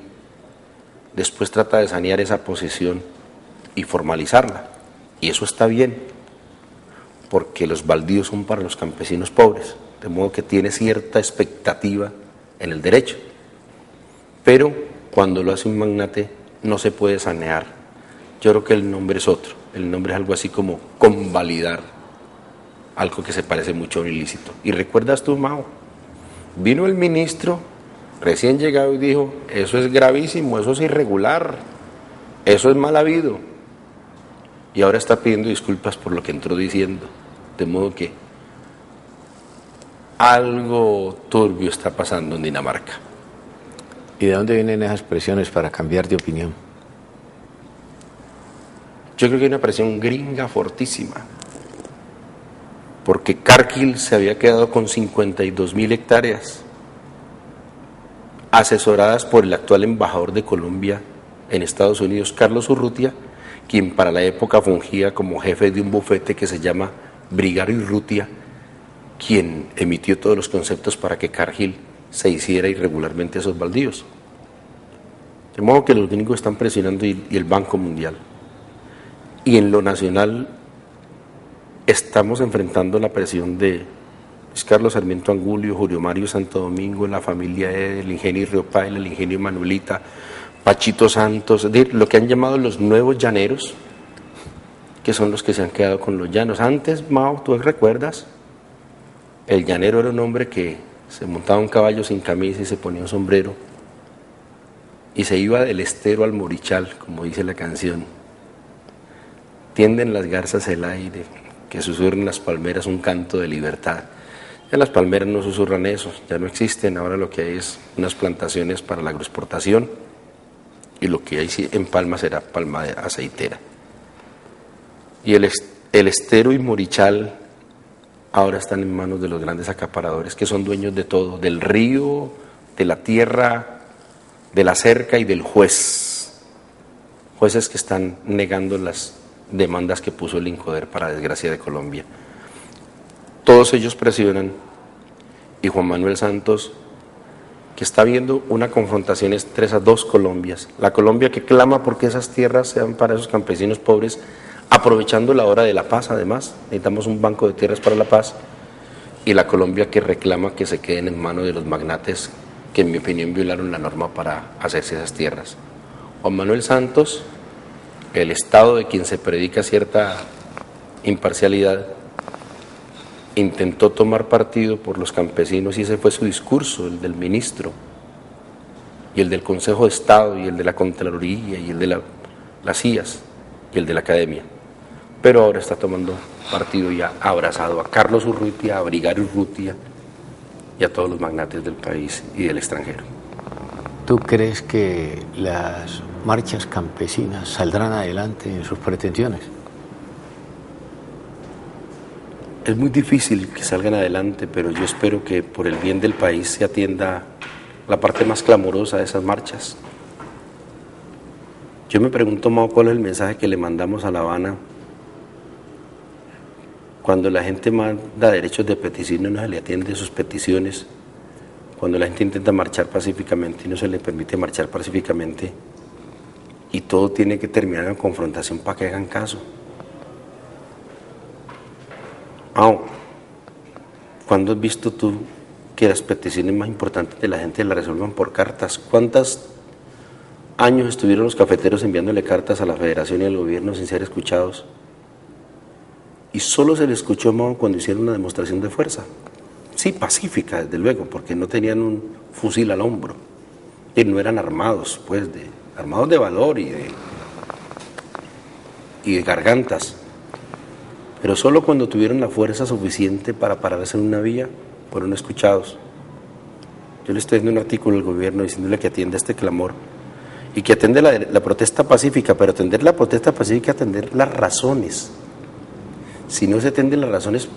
después trata de sanear esa posesión y formalizarla, y eso está bien, porque los baldíos son para los campesinos pobres, de modo que tiene cierta expectativa en el derecho. pero cuando lo hace un magnate no se puede sanear. Yo creo que el nombre es otro, el nombre es algo así como convalidar algo que se parece mucho a un ilícito. Y recuerdas tú, Mao, vino el ministro recién llegado y dijo, eso es gravísimo, eso es irregular, eso es mal habido. Y ahora está pidiendo disculpas por lo que entró diciendo, de modo que algo turbio está pasando en Dinamarca. ¿Y de dónde vienen esas presiones para cambiar de opinión? Yo creo que hay una presión gringa fortísima, porque Cargill se había quedado con 52.000 hectáreas, asesoradas por el actual embajador de Colombia en Estados Unidos, Carlos Urrutia, quien para la época fungía como jefe de un bufete que se llama Brigaro Urrutia, quien emitió todos los conceptos para que Cargill se hiciera irregularmente esos baldíos. De modo que los gringos están presionando y el Banco Mundial. Y en lo nacional estamos enfrentando la presión de Luis Carlos Sarmiento Angulo, Julio Mario Santo Domingo, la familia el ingenio Riopaila, el ingenio Manuelita, Pachito Santos, es decir, lo que han llamado los nuevos llaneros, que son los que se han quedado con los llanos. Antes, Mao, ¿tú recuerdas? El llanero era un hombre que se montaba un caballo sin camisa y se ponía un sombrero y se iba del estero al morichal, como dice la canción. Tienden las garzas el aire, que susurren las palmeras un canto de libertad. Ya las palmeras no susurran eso, ya no existen, ahora lo que hay es unas plantaciones para la agroexportación y lo que hay en Palma será palma aceitera. Y el estero y morichal ahora están en manos de los grandes acaparadores que son dueños de todo, del río, de la tierra, de la cerca y del juez. Jueces que están negando las demandas que puso el INCODER para desgracia de Colombia. Todos ellos presionan y Juan Manuel Santos, que está viendo una confrontación entre esas dos Colombias, la Colombia que clama porque esas tierras sean para esos campesinos pobres, aprovechando la hora de la paz además, necesitamos un banco de tierras para la paz, y la Colombia que reclama que se queden en manos de los magnates que en mi opinión violaron la norma para hacerse esas tierras. Juan Manuel Santos, el Estado de quien se predica cierta imparcialidad, intentó tomar partido por los campesinos y ese fue su discurso, el del ministro, y el del Consejo de Estado, y el de la Contraloría, y el de las CIAs, y el de la Academia. Pero ahora está tomando partido y ha abrazado a Carlos Urrutia, a Brigaro Urrutia y a todos los magnates del país y del extranjero. ¿Tú crees que las marchas campesinas saldrán adelante en sus pretensiones? Es muy difícil que salgan adelante, pero yo espero que por el bien del país se atienda la parte más clamorosa de esas marchas. Yo me pregunto, Mao, ¿cuál es el mensaje que le mandamos a La Habana cuando la gente manda derechos de petición y no se le atiende sus peticiones? Cuando la gente intenta marchar pacíficamente y no se le permite marchar pacíficamente y todo tiene que terminar en confrontación para que hagan caso. ¿Cuándo has visto tú que las peticiones más importantes de la gente las resuelvan por cartas? ¿Cuántos años estuvieron los cafeteros enviándole cartas a la Federación y al gobierno sin ser escuchados? Y solo se le escuchó, Mao, cuando hicieron una demostración de fuerza. Sí, pacífica, desde luego, porque no tenían un fusil al hombro. Y no eran armados, pues, armados de valor y de gargantas. Pero solo cuando tuvieron la fuerza suficiente para pararse en una vía, fueron escuchados. Yo le estoy dando un artículo al gobierno diciéndole que atienda este clamor y que atiende la protesta pacífica, pero atender la protesta pacífica, atender las razones. Si no se atienden las razones,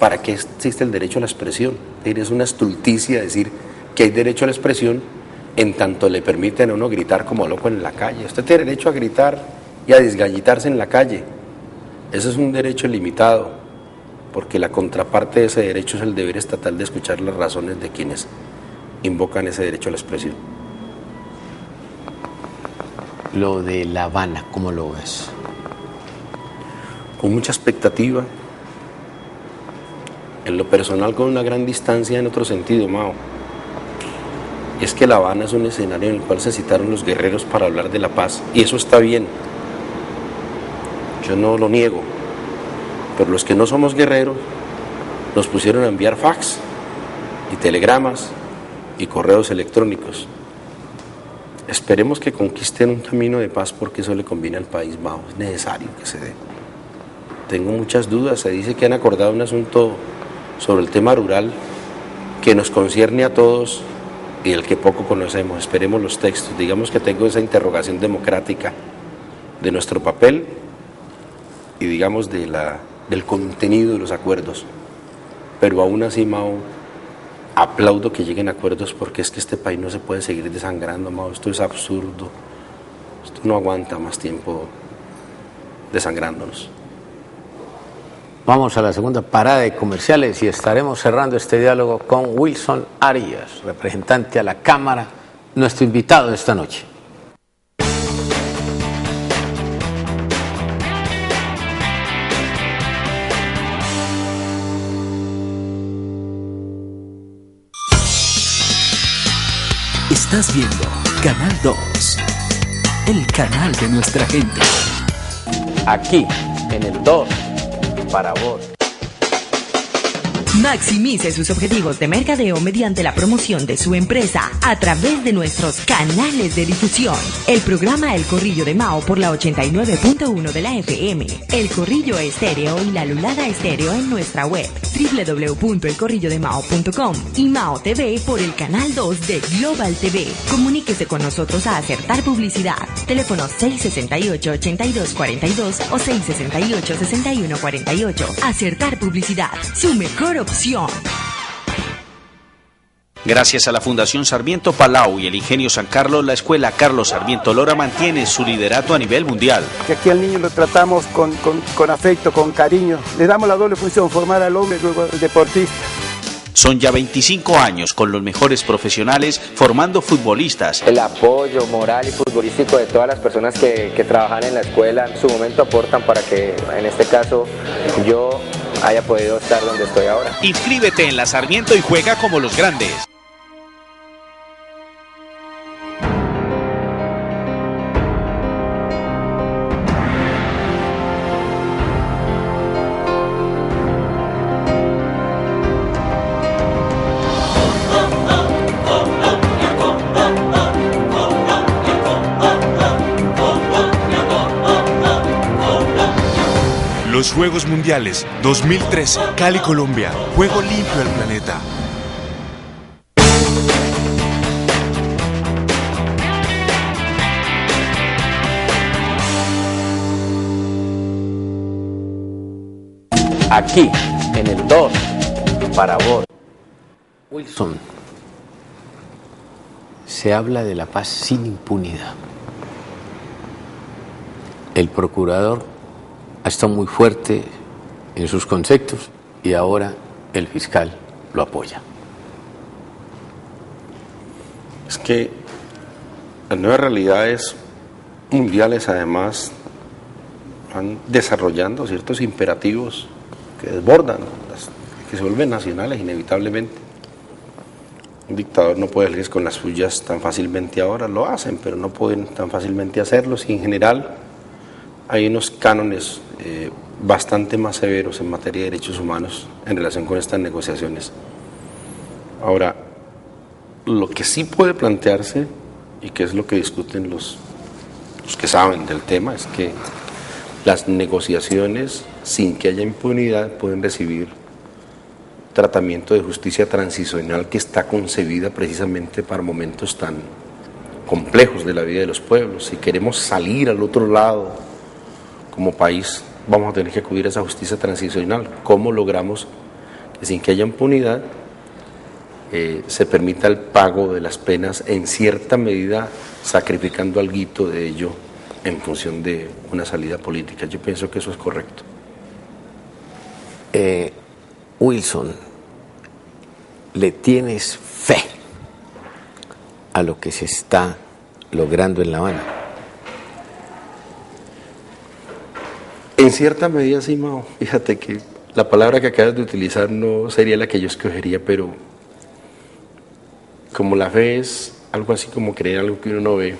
¿para qué existe el derecho a la expresión? Es una estulticia decir que hay derecho a la expresión en tanto le permiten a uno gritar como loco en la calle. Usted tiene derecho a gritar y a desgallitarse en la calle. Ese es un derecho limitado, porque la contraparte de ese derecho es el deber estatal de escuchar las razones de quienes invocan ese derecho a la expresión. Lo de La Habana, ¿cómo lo ves? Con mucha expectativa, en lo personal con una gran distancia en otro sentido, Mao. es que La Habana es un escenario en el cual se citaron los guerreros para hablar de la paz, y eso está bien, yo no lo niego, pero los que no somos guerreros nos pusieron a enviar fax y telegramas y correos electrónicos. Esperemos que conquisten un camino de paz, porque eso le conviene al país, Mao, es necesario que se dé. Tengo muchas dudas, se dice que han acordado un asunto sobre el tema rural que nos concierne a todos y el que poco conocemos. Esperemos los textos, digamos que tengo esa interrogación democrática de nuestro papel y digamos del contenido de los acuerdos, pero aún así, Mao, aplaudo que lleguen a acuerdos, porque es que este país no se puede seguir desangrando, Mao, esto es absurdo, esto no aguanta más tiempo desangrándonos. Vamos a la segunda parada de comerciales y estaremos cerrando este diálogo con Wilson Arias, representante a la Cámara, nuestro invitado de esta noche. Estás viendo Canal 2, el canal de nuestra gente. Aquí, en el 2, para vos. Maximice sus objetivos de mercadeo mediante la promoción de su empresa a través de nuestros canales de difusión. El programa El Corrillo de Mao por la 89.1 de la FM, El Corrillo Estéreo y la Lulada Estéreo en nuestra web www.elcorrillodemao.com y Mao TV por el canal 2 de Global TV. Comuníquese con nosotros a Acertar Publicidad. Teléfono 668-8242 o 668-6148. Acertar Publicidad, su mejor opción. Gracias a la Fundación Sarmiento Palau y el Ingenio San Carlos, la Escuela Carlos Sarmiento Lora mantiene su liderato a nivel mundial. Que aquí al niño lo tratamos con afecto, con cariño. Le damos la doble función, formar al hombre y luego al deportista. Son ya 25 años con los mejores profesionales formando futbolistas. El apoyo moral y futbolístico de todas las personas que trabajan en la escuela en su momento aportan para que, en este caso, yo haya podido estar donde estoy ahora. Inscríbete en la Sarmiento y juega como los grandes. Los Juegos Mundiales 2013, Cali, Colombia. Juego limpio al planeta. Aquí, en el 2, para vos. Wilson, se habla de la paz sin impunidad. El procurador ha estado muy fuerte en sus conceptos y ahora el fiscal lo apoya. Es que las nuevas realidades mundiales además van desarrollando ciertos imperativos que desbordan, que se vuelven nacionales inevitablemente. Un dictador no puede salirse con las suyas tan fácilmente ahora, lo hacen, pero no pueden tan fácilmente hacerlos, y en general hay unos cánones bastante más severos en materia de derechos humanos en relación con estas negociaciones. Ahora, lo que sí puede plantearse, y que es lo que discuten los que saben del tema, es que las negociaciones, sin que haya impunidad, pueden recibir tratamiento de justicia transicional que está concebida precisamente para momentos tan complejos de la vida de los pueblos. Si queremos salir al otro lado como país, vamos a tener que acudir a esa justicia transicional. ¿Cómo logramos que sin que haya impunidad se permita el pago de las penas, en cierta medida sacrificando alguito de ello en función de una salida política? Yo pienso que eso es correcto. Wilson, ¿le tienes fe a lo que se está logrando en La Habana? En cierta medida sí, Mao. Fíjate que la palabra que acabas de utilizar no sería la que yo escogería, pero como la fe es algo así como creer algo que uno no ve,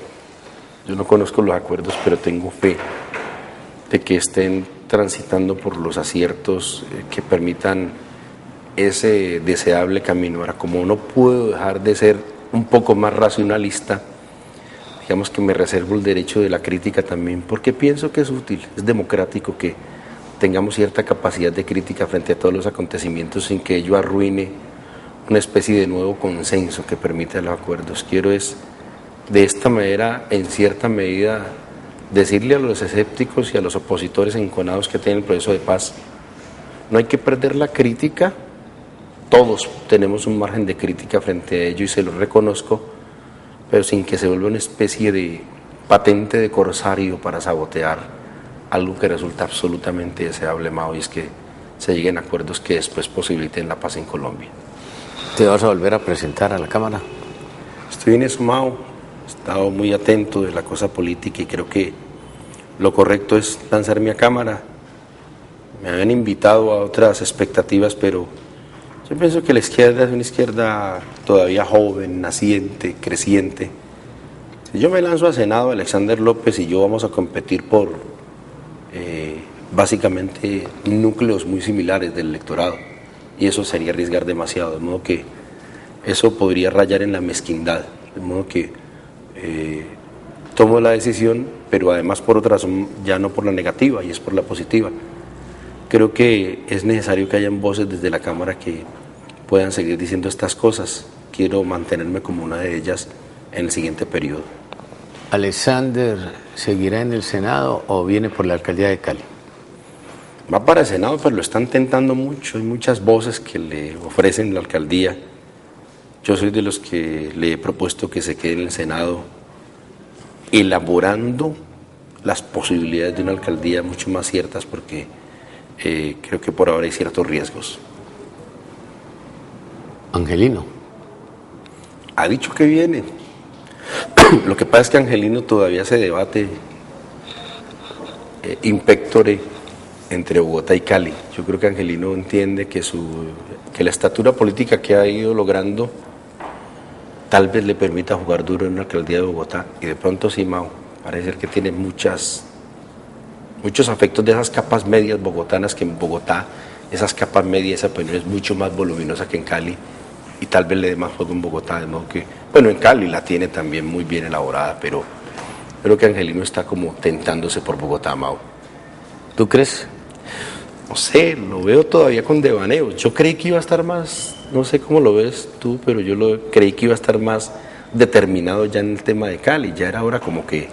yo no conozco los acuerdos, pero tengo fe de que estén transitando por los aciertos que permitan ese deseable camino. Ahora, como no puedo dejar de ser un poco más racionalista, digamos que me reservo el derecho de la crítica también, porque pienso que es útil, es democrático que tengamos cierta capacidad de crítica frente a todos los acontecimientos sin que ello arruine una especie de nuevo consenso que permita los acuerdos. Quiero es, de esta manera, en cierta medida, decirle a los escépticos y a los opositores enconados que tienen el proceso de paz, no hay que perder la crítica, todos tenemos un margen de crítica frente a ello y se lo reconozco, pero sin que se vuelva una especie de patente de corsario para sabotear algo que resulta absolutamente deseable, Mao, y es que se lleguen a acuerdos que después posibiliten la paz en Colombia. ¿Te vas a volver a presentar a la Cámara? Estoy en eso, Mao. He estado muy atento de la cosa política y creo que lo correcto es lanzarme a Cámara. Me habían invitado a otras expectativas, pero yo pienso que la izquierda es una izquierda todavía joven, naciente, creciente. Si yo me lanzo a Senado, Alexander López y yo vamos a competir por básicamente núcleos muy similares del electorado, y eso sería arriesgar demasiado, de modo que eso podría rayar en la mezquindad, de modo que tomo la decisión, pero además por otra razón, ya no por la negativa, y es por la positiva. Creo que es necesario que hayan voces desde la Cámara que puedan seguir diciendo estas cosas. Quiero mantenerme como una de ellas en el siguiente periodo. ¿Alexander seguirá en el Senado o viene por la alcaldía de Cali? Va para el Senado, pero lo están tentando mucho. Hay muchas voces que le ofrecen la alcaldía. Yo soy de los que le he propuesto que se quede en el Senado, elaborando las posibilidades de una alcaldía mucho más ciertas, porque creo que por ahora hay ciertos riesgos. Angelino ha dicho que viene. Lo que pasa es que Angelino todavía se debate in pectore entre Bogotá y Cali. Yo creo que Angelino entiende que la estatura política que ha ido logrando tal vez le permita jugar duro en una alcaldía de Bogotá, y de pronto sí, Mao, parece ser que tiene muchos afectos de esas capas medias bogotanas, que en Bogotá esas capas medias, esa opinión es mucho más voluminosa que en Cali, y tal vez le dé más juego en Bogotá, de modo que, bueno, en Cali la tiene también muy bien elaborada, pero creo que Angelino está como tentándose por Bogotá, Mao. ¿Tú crees? No sé, lo veo todavía con devaneos. Yo creí que iba a estar más, no sé cómo lo ves tú, pero yo creí que iba a estar más determinado ya en el tema de Cali. Ya era hora como que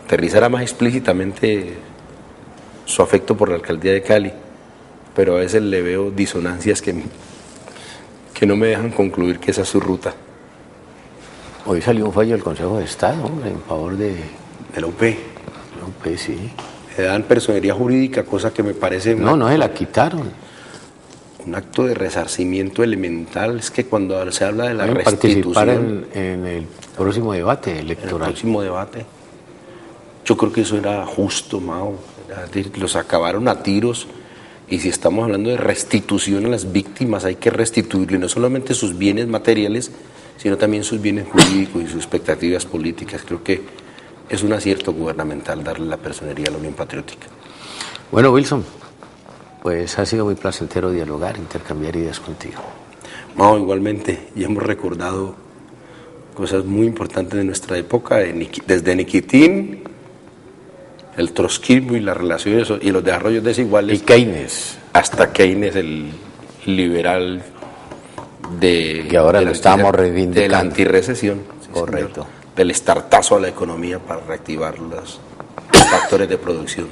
aterrizara más explícitamente su afecto por la alcaldía de Cali, pero a veces le veo disonancias que no me dejan concluir que esa es su ruta. Hoy salió un fallo del Consejo de Estado, hombre, en favor de la UP. La UP, sí. Le dan personería jurídica, cosa que me parece... No se la quitaron. Un acto de resarcimiento elemental. Es que cuando se habla de la restitución... Participar en el próximo debate electoral. En el próximo debate. Yo creo que eso era justo, Mao. Los acabaron a tiros, y si estamos hablando de restitución a las víctimas, hay que restituirle no solamente sus bienes materiales, sino también sus bienes jurídicos y sus expectativas políticas. Creo que es un acierto gubernamental darle la personería a la Unión Patriótica. Bueno, Wilson, pues ha sido muy placentero dialogar, intercambiar ideas contigo. No, igualmente, ya hemos recordado cosas muy importantes de nuestra época, desde Nikitin, el trotskismo y las relaciones y los desarrollos desiguales. Y Keynes. Hasta Keynes, el liberal que ahora lo estamos reivindicando. De la antirrecesión. Correcto. Señor, del estartazo a la economía para reactivar los factores de producción.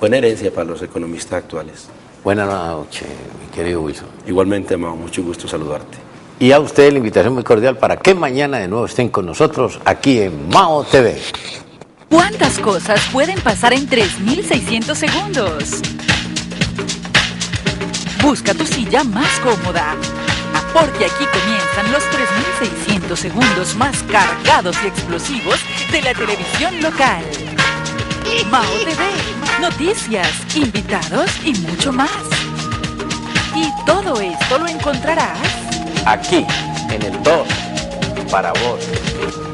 Buena herencia para los economistas actuales. Buenas noches, mi querido Wilson. Igualmente, Mao, mucho gusto saludarte. Y a ustedes la invitación muy cordial para que mañana de nuevo estén con nosotros aquí en Mao TV. ¿Cuántas cosas pueden pasar en 3.600 segundos? Busca tu silla más cómoda, porque aquí comienzan los 3.600 segundos más cargados y explosivos de la televisión local. Mao TV, noticias, invitados y mucho más. Y todo esto lo encontrarás aquí en el 2 para vos.